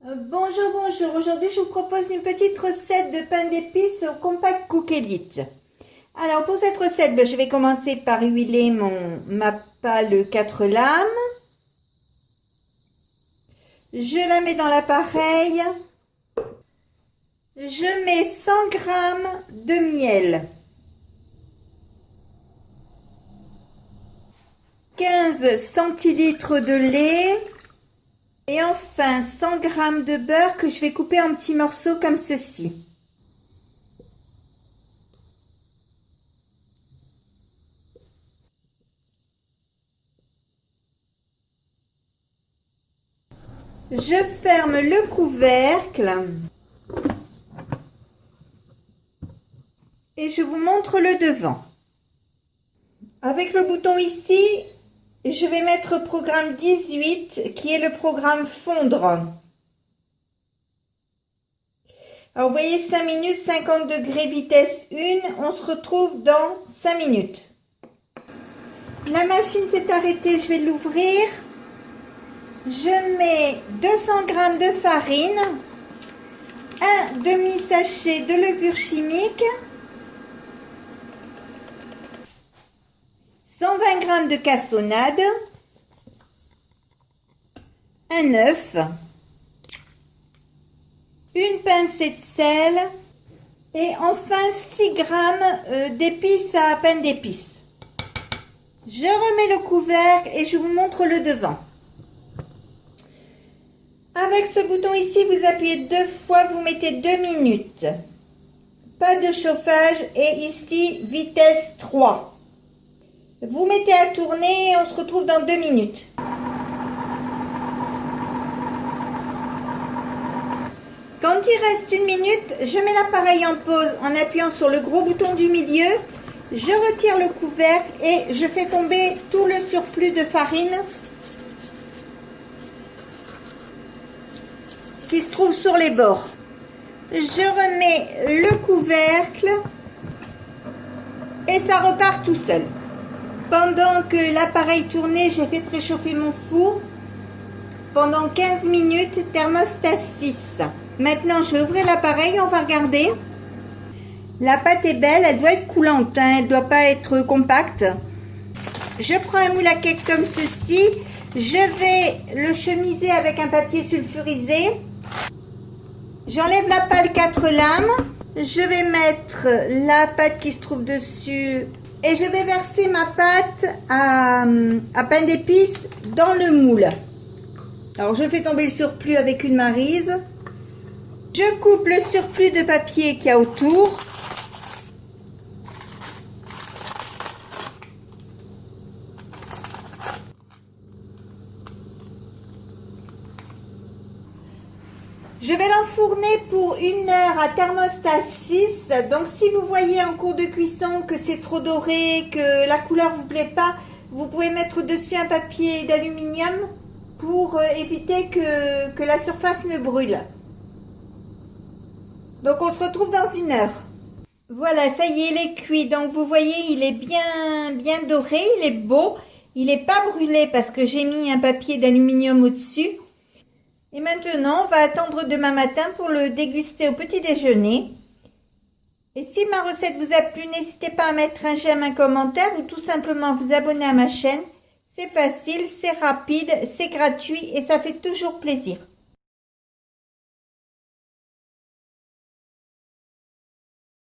Bonjour, bonjour. Aujourd'hui, je vous propose une petite recette de pain d'épices au Compact Cook Elite. Alors, pour cette recette, je vais commencer par huiler ma pâle 4 lames. Je la mets dans l'appareil. Je mets 100 g de miel. 15 centilitres de lait. Et enfin 100 g de beurre que je vais couper en petits morceaux comme ceci. Je ferme le couvercle et je vous montre le devant. Avec le bouton ici, je vais mettre programme 18 qui est le programme fondre. Alors vous voyez 5 minutes, 50 degrés, vitesse 1, on se retrouve dans 5 minutes. La machine s'est arrêtée, je vais l'ouvrir. Je mets 200 g de farine, un demi-sachet de levure chimique, 120 g de cassonade, un œuf, une pincée de sel et enfin 6 g d'épices à pain d'épices. Je remets le couvercle et je vous montre le devant. Avec ce bouton ici, vous appuyez 2 fois, vous mettez 2 minutes. Pas de chauffage et ici, vitesse 3. Vous mettez à tourner et on se retrouve dans 2 minutes. Quand il reste 1 minute, je mets l'appareil en pause en appuyant sur le gros bouton du milieu. Je retire le couvercle et je fais tomber tout le surplus de farine qui se trouve sur les bords. Je remets le couvercle et ça repart tout seul. Pendant que l'appareil tournait, j'ai fait préchauffer mon four pendant 15 minutes, thermostat 6. Maintenant, je vais ouvrir l'appareil, on va regarder. La pâte est belle, elle doit être coulante, elle ne doit pas être compacte. Je prends un moule à cake comme ceci. Je vais le chemiser avec un papier sulfurisé. J'enlève la pâle 4 lames. Je vais mettre la pâte qui se trouve dessus et je vais verser ma pâte à pain d'épices dans le moule. Alors je fais tomber le surplus avec une maryse. Je coupe le surplus de papier qu'il y a autour. Je vais l'enfourner pour 1 heure à thermostat 6. Donc si vous voyez en cours de cuisson que c'est trop doré, que la couleur ne vous plaît pas, vous pouvez mettre dessus un papier d'aluminium pour éviter que la surface ne brûle. Donc on se retrouve dans 1 heure. Voilà, ça y est, il est cuit. Donc vous voyez, il est bien doré, il est beau. Il n'est pas brûlé parce que j'ai mis un papier d'aluminium au-dessus. Et maintenant, on va attendre demain matin pour le déguster au petit déjeuner. Et si ma recette vous a plu, n'hésitez pas à mettre un j'aime, un commentaire ou tout simplement vous abonner à ma chaîne. C'est facile, c'est rapide, c'est gratuit et ça fait toujours plaisir.